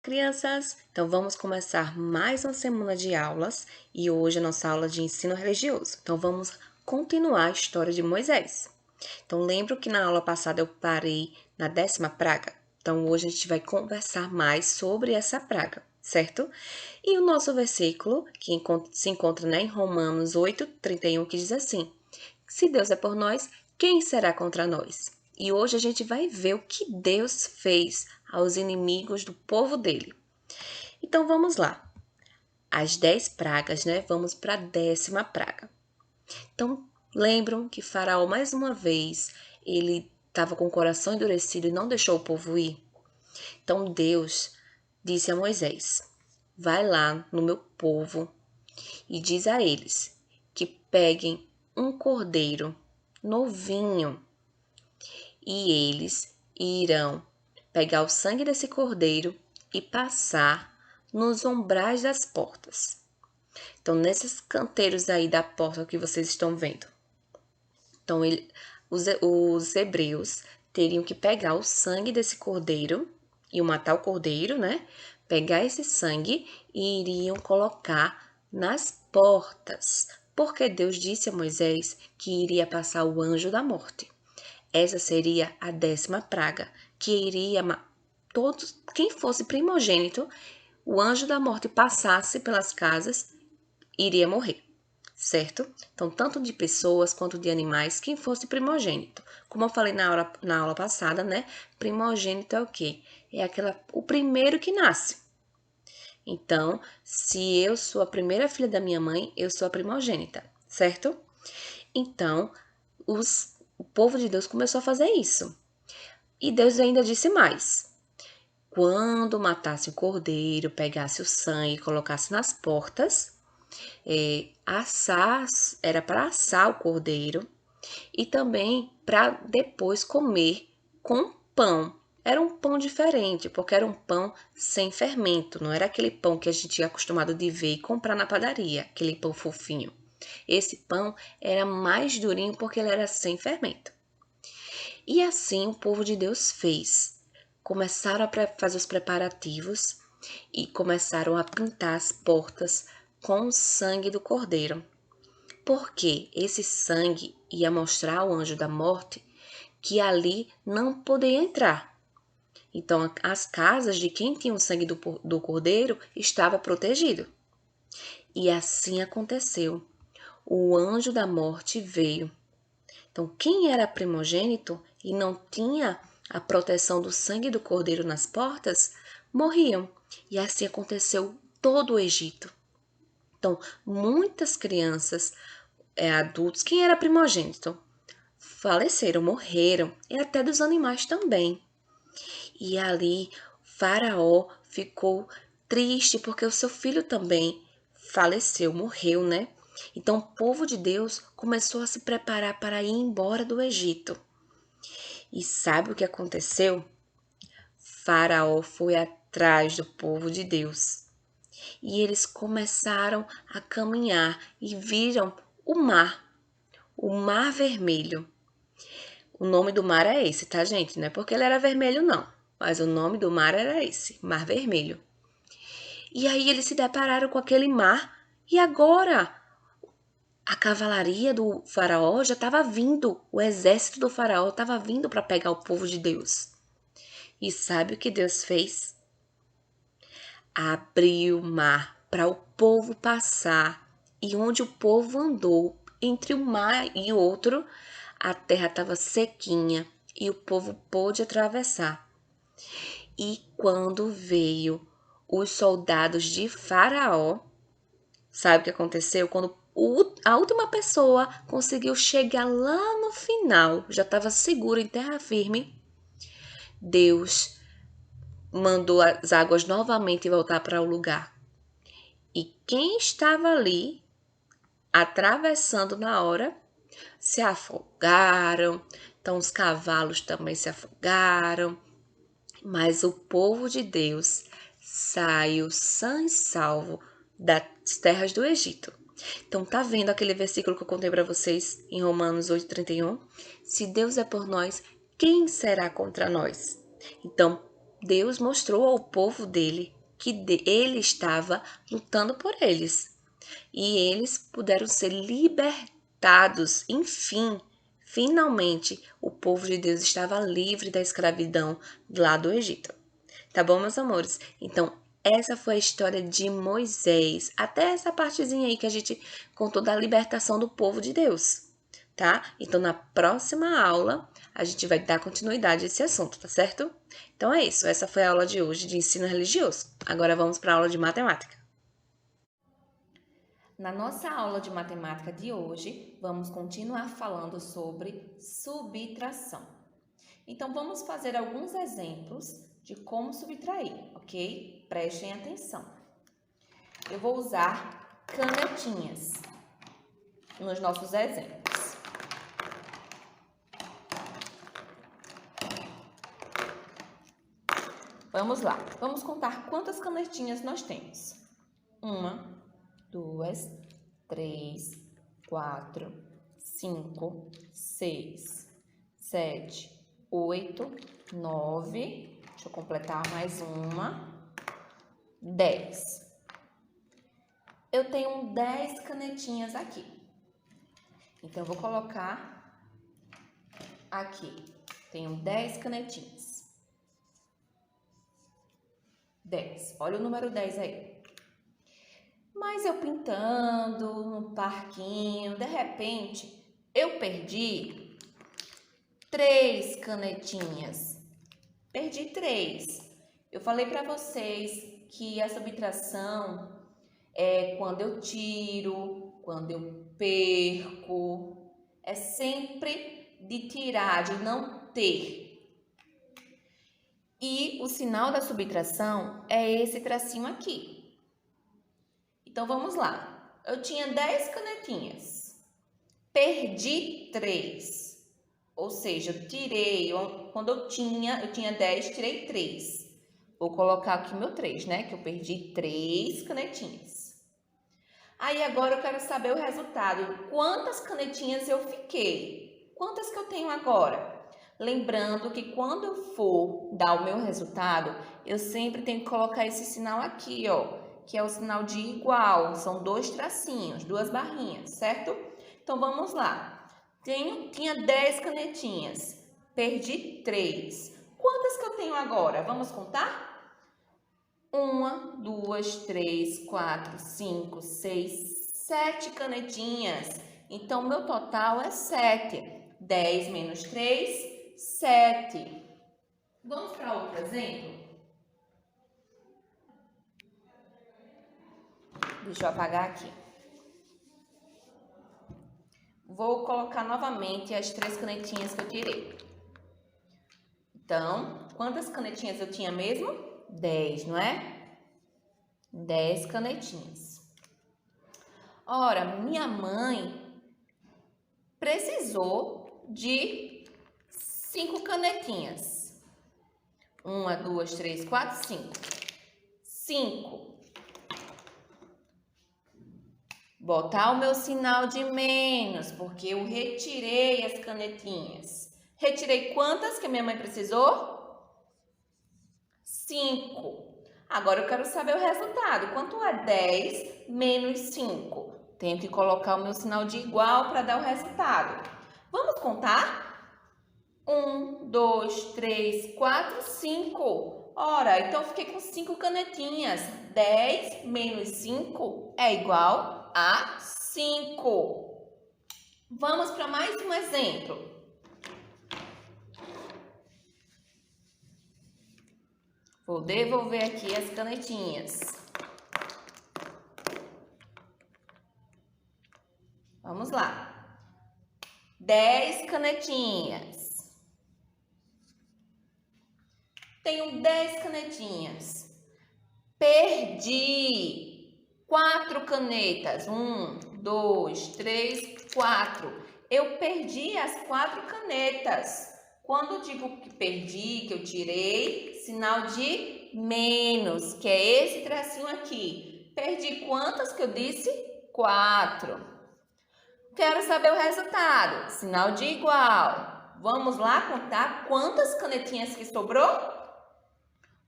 Crianças, então vamos começar mais uma semana de aulas e hoje a nossa aula de ensino religioso. Então vamos continuar a história de Moisés. Então lembro que na aula passada eu parei na 10ª praga. Então hoje a gente vai conversar mais sobre essa praga, certo? E o nosso versículo, que se encontra em Romanos 8:31, que diz assim: Se Deus é por nós, quem será contra nós? E hoje a gente vai ver o que Deus fez aos inimigos do povo dele. Então vamos lá. As 10 pragas, né? Vamos para a 10ª praga. Então, lembram que Faraó, mais uma vez, ele estava com o coração endurecido e não deixou o povo ir? Então Deus disse a Moisés: Vai lá no meu povo e diz a eles que peguem um cordeiro novinho e eles irão pegar o sangue desse cordeiro e passar nos umbrais das portas. Então, nesses canteiros aí da porta que vocês estão vendo. Então, os hebreus teriam que pegar o sangue desse cordeiro, e matar o cordeiro, né? Pegar esse sangue e iriam colocar nas portas, porque Deus disse a Moisés que iria passar o anjo da morte. Essa seria a 10ª praga, que iria todos, quem fosse primogênito, o anjo da morte passasse pelas casas, iria morrer, certo? Então, tanto de pessoas quanto de animais, quem fosse primogênito. Como eu falei na aula passada, né? Primogênito é o quê? É o primeiro que nasce. Então, se eu sou a primeira filha da minha mãe, eu sou a primogênita, certo? Então, o povo de Deus começou a fazer isso. E Deus ainda disse mais: quando matasse o cordeiro, pegasse o sangue e colocasse nas portas, era para assar o cordeiro e também para depois comer com pão. Era um pão diferente, porque era um pão sem fermento, não era aquele pão que a gente é acostumado de ver e comprar na padaria, aquele pão fofinho. Esse pão era mais durinho porque ele era sem fermento. E assim o povo de Deus fez. Começaram a fazer os preparativos e começaram a pintar as portas com o sangue do cordeiro. Porque esse sangue ia mostrar ao anjo da morte que ali não poderia entrar. Então, as casas de quem tinha o sangue do cordeiro estava protegido. E assim aconteceu. O anjo da morte veio. Então, quem era primogênito e não tinha a proteção do sangue do cordeiro nas portas, morriam. E assim aconteceu todo o Egito. Então, muitas crianças, adultos, quem era primogênito, faleceram, morreram, e até dos animais também. E ali, Faraó ficou triste porque o seu filho também faleceu, morreu, né? Então, o povo de Deus começou a se preparar para ir embora do Egito. E sabe o que aconteceu? Faraó foi atrás do povo de Deus. E eles começaram a caminhar e viram o Mar Vermelho. O nome do mar é esse, tá, gente? Não é porque ele era vermelho, não. Mas o nome do mar era esse, Mar Vermelho. E aí eles se depararam com aquele mar e agora a cavalaria do faraó já estava vindo, o exército do faraó estava vindo para pegar o povo de Deus. E sabe o que Deus fez? Abriu o mar para o povo passar. E onde o povo andou, entre um mar e outro, a terra estava sequinha e o povo pôde atravessar. E quando veio os soldados de Faraó, sabe o que aconteceu? Quando a última pessoa conseguiu chegar lá no final, já estava seguro em terra firme, Deus mandou as águas novamente voltar para o lugar. E quem estava ali, atravessando na hora, se afogaram. Então os cavalos também se afogaram. Mas o povo de Deus saiu sã e salvo das terras do Egito. Então, tá vendo aquele versículo que eu contei para vocês em Romanos 8:31? Se Deus é por nós, quem será contra nós? Então, Deus mostrou ao povo dele que ele estava lutando por eles. E eles puderam ser libertados, enfim. Finalmente, o povo de Deus estava livre da escravidão lá do Egito. Tá bom, meus amores? Então, essa foi a história de Moisés. Até essa partezinha aí que a gente contou da libertação do povo de Deus, tá? Então, na próxima aula, a gente vai dar continuidade a esse assunto, tá certo? Então é isso. Essa foi a aula de hoje de ensino religioso. Agora vamos para a aula de matemática. Na nossa aula de matemática de hoje, vamos continuar falando sobre subtração. Então, vamos fazer alguns exemplos de como subtrair, ok? Prestem atenção. Eu vou usar canetinhas nos nossos exemplos. Vamos lá. Vamos contar quantas canetinhas nós temos. 1, 2, 3, 4, 5, 6, 7, 8, 9, deixa eu completar mais uma, 10. Eu tenho 10 canetinhas aqui. Então, eu vou colocar aqui. Tenho 10 canetinhas. 10. Olha o número 10 aí. Mas eu pintando no parquinho, de repente, eu perdi 3 canetinhas. Perdi 3. Eu falei para vocês que a subtração é quando eu tiro, quando eu perco. É sempre de tirar, de não ter. E o sinal da subtração é esse tracinho aqui. Então, vamos lá. Eu tinha 10 canetinhas. Perdi 3. Ou seja, eu tirei, quando eu tinha 10, tirei 3. Vou colocar aqui o meu 3, né? Que eu perdi 3 canetinhas. Aí, agora eu quero saber o resultado. Quantas canetinhas eu fiquei? Quantas que eu tenho agora? Lembrando que quando eu for dar o meu resultado, eu sempre tenho que colocar esse sinal aqui, ó. Que é o sinal de igual, são 2 tracinhos, 2 barrinhas, certo? Então, vamos lá. Tinha 10 canetinhas, perdi 3. Quantas que eu tenho agora? Vamos contar? 1, 2, 3, 4, 5, 6, 7 canetinhas. Então, meu total é 7. 10 menos 3, 7. Vamos para outro exemplo? Deixa eu apagar aqui. Vou colocar novamente as 3 canetinhas que eu tirei. Então, quantas canetinhas eu tinha mesmo? 10, não é? 10 canetinhas. Ora, minha mãe precisou de 5 canetinhas. 1, 2, 3, 4, 5. 5. Botar o meu sinal de menos, porque eu retirei as canetinhas. Retirei quantas que a minha mãe precisou? 5. Agora eu quero saber o resultado. Quanto é 10 menos 5? Tenho que colocar o meu sinal de igual para dar o resultado. Vamos contar? 1, 2, 3, 4, 5. Ora, então eu fiquei com 5 canetinhas. 10 menos 5 é igual a 5. Vamos para mais um exemplo. Vou devolver aqui as canetinhas. Vamos lá. 10 canetinhas. Tenho 10 canetinhas. Perdi 4 canetas. 1, 2, 3, 4. Eu perdi as 4 canetas. Quando eu digo que perdi, que eu tirei, sinal de menos, que é esse tracinho aqui. Perdi quantas que eu disse? 4. Quero saber o resultado. Sinal de igual. Vamos lá contar quantas canetinhas que sobrou?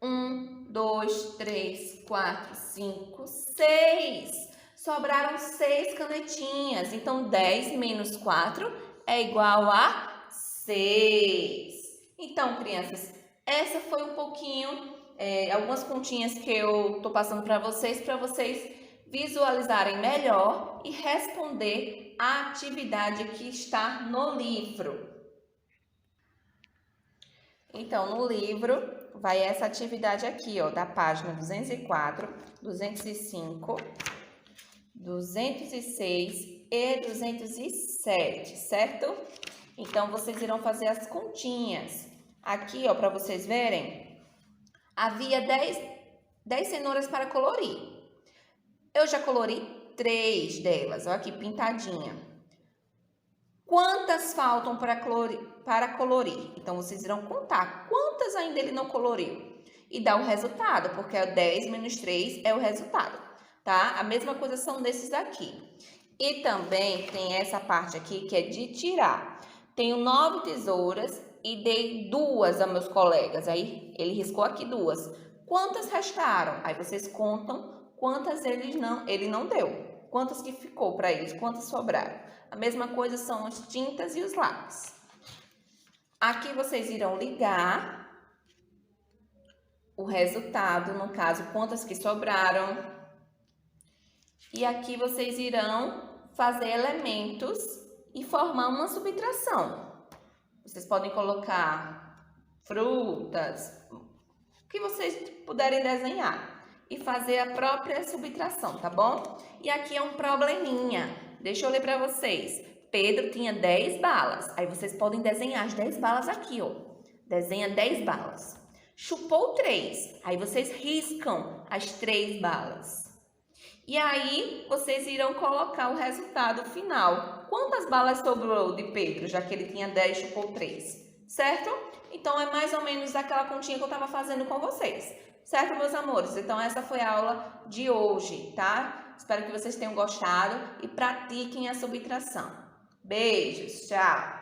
1, 2, 3, 4, 5, 6. Sobraram 6 canetinhas. Então, 10 menos 4 é igual a 6. Então, crianças, essa foi um pouquinho, algumas continhas que eu tô passando para vocês visualizarem melhor e responder a atividade que está no livro. Então, no livro, vai essa atividade aqui, ó, da página 204, 205, 206 e 207, certo? Então, vocês irão fazer as continhas. Aqui, ó, para vocês verem, havia 10 cenouras para colorir. Eu já colori 3 delas, ó, aqui pintadinha. Quantas faltam para colorir? Então, vocês irão contar quantas ainda ele não coloriu e dar o resultado, porque 10 menos 3 é o resultado, tá? A mesma coisa são desses aqui. E também tem essa parte aqui que é de tirar. Tenho 9 tesouras e dei 2 a meus colegas. Aí, ele riscou aqui 2. Quantas restaram? Aí, vocês contam quantas ele não deu. Quantas que ficou para eles? Quantas sobraram? A mesma coisa são as tintas e os lápis. Aqui vocês irão ligar o resultado, no caso, quantas que sobraram. E aqui vocês irão fazer elementos e formar uma subtração. Vocês podem colocar frutas, o que vocês puderem desenhar. E fazer a própria subtração, tá bom? E aqui é um probleminha. Deixa eu ler para vocês. Pedro tinha 10 balas. Aí vocês podem desenhar as 10 balas aqui, ó. Desenha 10 balas. Chupou 3. Aí vocês riscam as 3 balas. E aí vocês irão colocar o resultado final. Quantas balas sobrou de Pedro, já que ele tinha 10 e chupou 3? Certo? Então, é mais ou menos aquela continha que eu estava fazendo com vocês. Certo, meus amores? Então, essa foi a aula de hoje, tá? Espero que vocês tenham gostado e pratiquem a subtração. Beijos, tchau!